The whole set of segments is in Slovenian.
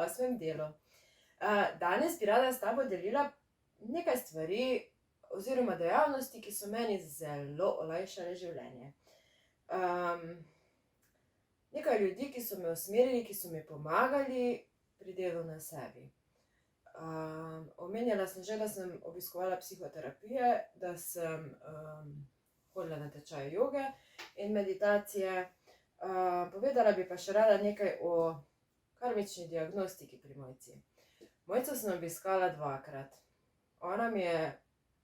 8. delu. Danes bi rada s tabo delila nekaj stvari oziroma dejavnosti, ki so meni zelo olajšale življenje. Nekaj ljudi, ki so me usmerili, ki so mi pomagali pri delu na sebi. Omenjala sem že, da sem obiskovala psihoterapije, da sem hodila na tečaj joge in meditacije. Povedala bi pa še rada nekaj o karmični diagnostiki pri Mojci. Mojco sem obiskala 2-krat. Ona mi je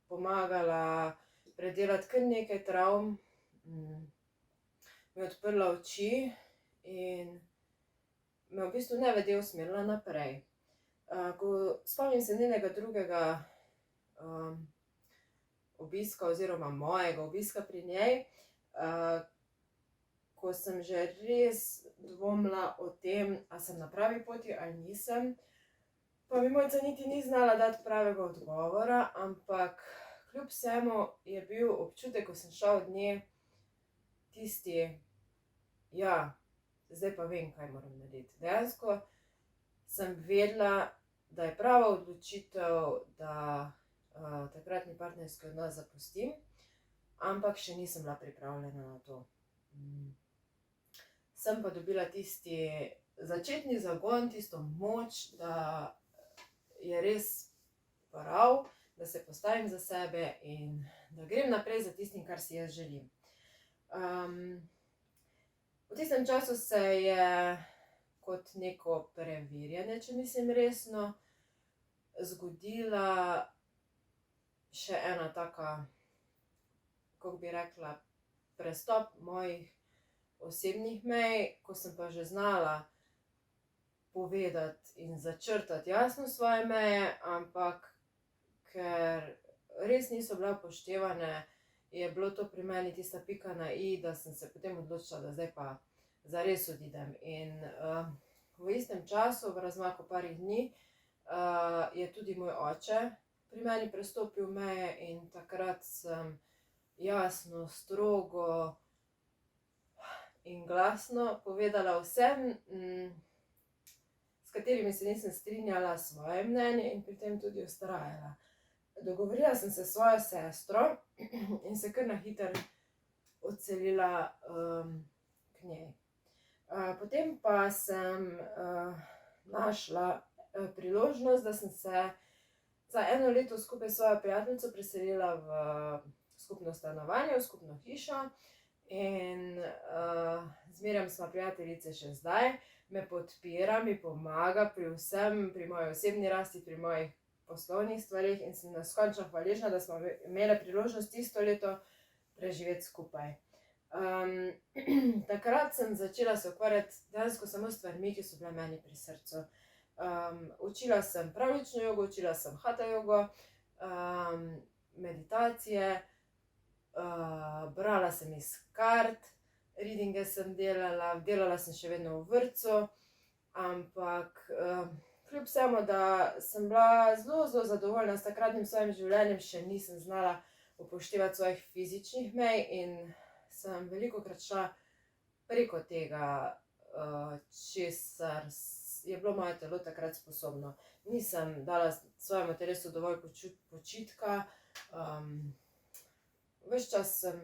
pomagala predelati kar nekaj travm, mi odprla oči in me v bistvu nevede usmerila naprej. Spomnim se njenega drugega obiska oziroma mojega obiska pri njej, ko sem že res dvomila o tem, a sem na pravi poti ali nisem. Pa mi Mojca niti ni znala dati pravega odgovora, ampak kljub vsemu je bil občutek, ko sem šla od nje, tisti, ja, zdaj pa vem, kaj moram narediti. Dejansko sem vedela, da je prava odločitev, da takratni partnerski odnos zapustim, ampak še nisem bila pripravljena na to. Sem pa dobila tisti začetni zagon, tisto moč, da je res prav, da se postavim za sebe in da grem naprej za tistim, kar si jaz želim. V tistem času se je kot neko preverjanje, če mislim resno, zgodila še ena taka, kako bi rekla, prestop mojih osebnih mej, ko sem pa že znala povedati in začrtati jasno svoje meje, ampak ker res niso bile upoštevane, je bilo to pri meni tista pika na i, da sem se potem odločila, da zdaj pa zares odidem. In v istem času, v razmaku parih dni, je tudi moj oče pri meni prestopil meje in takrat sem jasno, strogo in glasno povedala vsem, s katerimi se nisem strinjala, svoje mnenje in pri tem tudi vztrajala. Dogovorila sem se s svojo sestro in se kar na hitro odselila k njej. Potem pa sem našla priložnost, da sem se za 1 leto skupaj s svojo prijateljico preselila v skupno stanovanje, v skupno hišo in z Mirjam sva prijateljice še zdaj, me podpira, mi pomaga pri vsem, pri moji osebni rasti, pri mojih poslovnih stvarih in sem neskončno hvaležna, da smo imele priložnost tisto leto preživeti skupaj. Takrat sem začela se ukvarjati dejansko samo s stvarmi, ki so bile meni pri srcu. Učila sem pravljično jogo, učila sem hatha jogo, meditacije, brala sem iz kart, readinge sem delala sem še vedno v vrtcu, ampak kljub vsemu, da sem bila zelo, zelo zadovoljna s takratnim svojim življenjem, še nisem znala upoštevati svojih fizičnih mej in sem velikokrat šla preko tega, česar je bilo moje telo takrat sposobno. Nisem dala svojemu telesu dovolj počitka, ves čas sem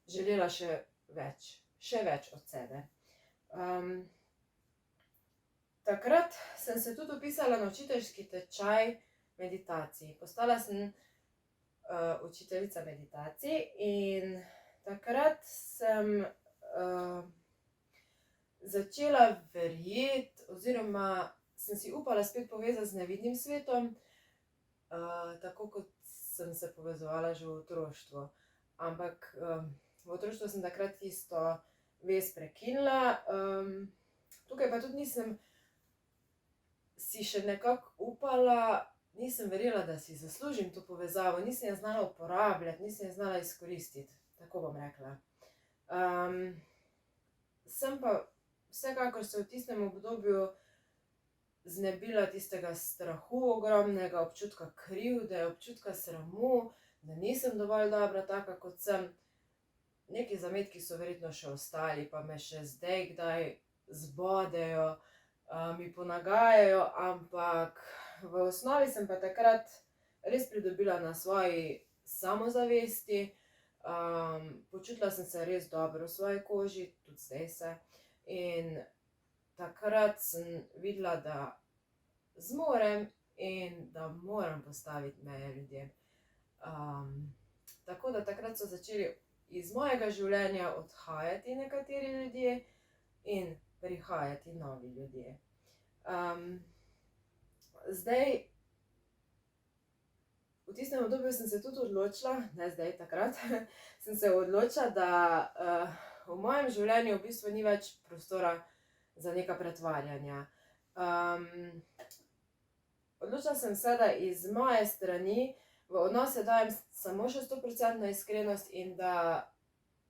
želela še več od sebe. Takrat sem se tudi vpisala na učiteljski tečaj meditacij. Postala sem učiteljica meditacij in takrat sem začela verjeti oziroma sem si upala spet povezati z nevidnim svetom, tako kot sem se povezovala že v otroštvu. Ampak v otroštvu sem takrat tisto vez prekinila, tukaj pa tudi nisem si še nekako upala, nisem verjela, da si zaslužim to povezavo, nisem jo znala uporabljati, nisem jo znala izkoristiti, tako bom rekla. Sem pa vsekakor se v tistem obdobju znebila tistega strahu ogromnega, občutka krivde, občutka sramu, da nisem dovolj dobra taka, kot sem. Neki zametki so verjetno še ostali, pa me še zdaj kdaj zbodejo. mi ponagajajo, ampak v osnovi sem pa takrat res pridobila na svoji samozavesti. Počutila sem se res dobro v svoji koži, tudi zdaj se. In takrat sem videla, da zmorem in da moram postaviti meje ljudem. Tako da takrat so začeli iz mojega življenja odhajati nekateri ljudje in prihajati novi ljudje. Zdaj, v tistem obdobju sem se tudi odločila, ne zdaj, takrat, sem se odločila, da v mojem življenju v bistvu ni več prostora za neka pretvarjanja. Odločila sem se, da iz moje strani v odnose dajem samo še 100% iskrenost in da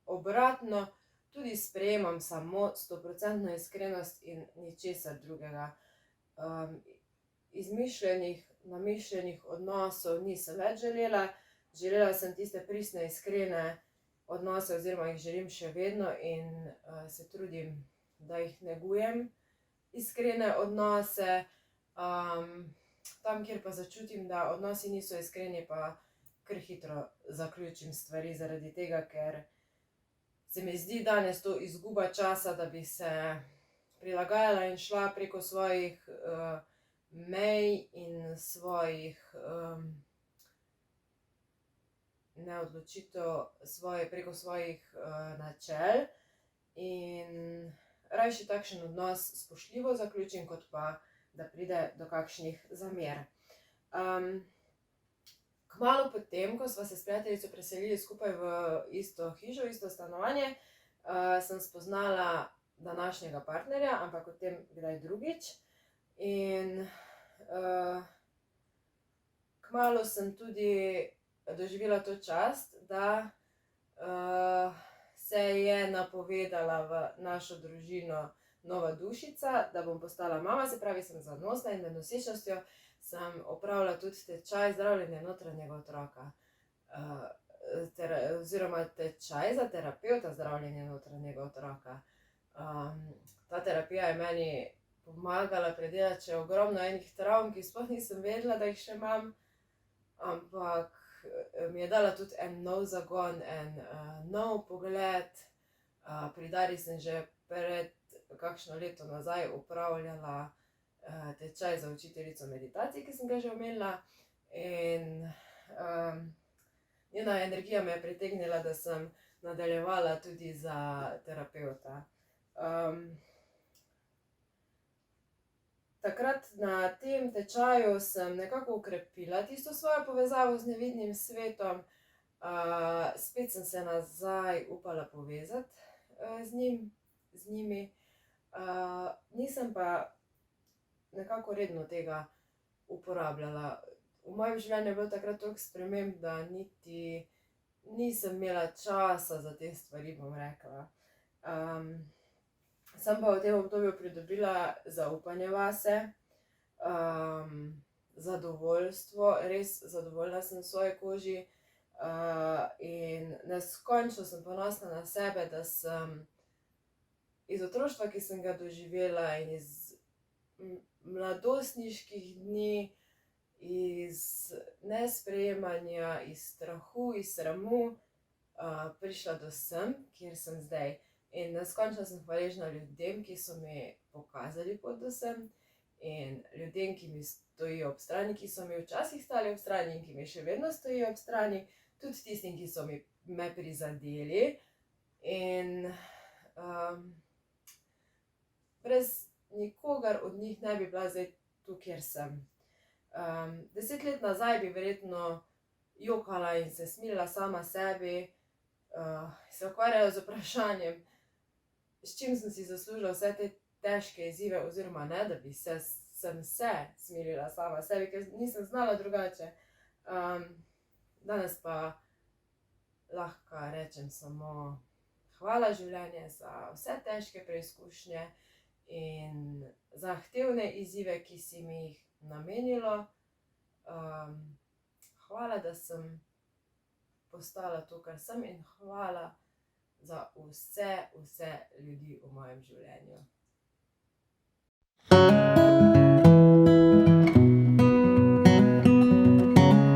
obratno tudi sprejemam samo 100% iskrenost in ničesar drugega. Izmišljenih, namišljenih odnosov nisem več želela. Želela sem tiste pristne, iskrene odnose oziroma jih želim še vedno in se trudim, da jih negujem, iskrene odnose. Tam, kjer pa začutim, da odnosi niso iskreni, pa kar hitro zaključim stvari zaradi tega, ker se mi zdi danes to izguba časa, da bi se prilagajala in šla preko svojih mej in svojih preko svojih načel. In rajši takšen odnos spoštljivo zaključim, kot pa da pride do kakšnih zamer. Kmalu po tem, ko sva se s prijateljico preselili skupaj v isto hišo, v isto stanovanje, sem spoznala današnjega partnerja, ampak o tem kdaj drugič. In kmalu sem tudi doživela to čast, da se je napovedala v našo družino nova dušica, da bom postala mama, se pravi, sem zanosna in med nosečnostjo sem opravila tudi tečaj zdravljenja notranjega otroka. Oziroma tečaj za terapevta zdravljenja notranjega otroka. Ta terapija je meni pomagala predelati še ogromno enih travm, ki sploh nisem vedela, da jih še imam, ampak mi je dala tudi en nov zagon, en nov pogled. Pri Dari sem že pred kakšno leto nazaj opravljala tečaj za učiteljico meditacij, ki sem ga že omenila, in njena energija me je pritegnila, da sem nadaljevala tudi za terapevta. Takrat na tem tečaju sem nekako okrepila tisto svojo povezavo z nevidnim svetom. Spet sem se nazaj upala povezati z njimi. Nisem pa nekako redno tega uporabljala. V mojem življenju je bilo takrat toliko sprememb, da niti nisem imela časa za te stvari, bom rekla. Sem pa v tem obdobju pridobila zaupanje vase, zadovoljstvo, res zadovoljna sem v svoji koži, in neskončno sem ponosna na sebe, da sem iz otroštva, ki sem ga doživela, in iz mladostniških dni, iz nesprejemanja, iz strahu, iz sramu, prišla do sem, kjer sem zdaj. In neskončno sem hvaležna ljudem, ki so mi pokazali pot do sem, in ljudem, ki mi stojijo ob strani, ki so mi včasih stali ob strani in ki mi še vedno stojijo ob strani, tudi tistim, ki so me prizadeli. In brez nikogar od njih ne bi bila zdaj tu, kjer sem. 10 let nazaj bi verjetno jokala in se smilila sama sebi, se ukvarjala z vprašanjem, s čim sem si zaslužila vse te težke izzive, oziroma ne, da bi sem se smilila sama sebi, ker nisem znala drugače. Danes pa lahko rečem samo hvala življenje za vse težke preizkušnje in zahtevne izzive, ki si mi jih namenilo. Hvala, da sem postala to, kar sem, in hvala za vse ljudi v mojem življenju.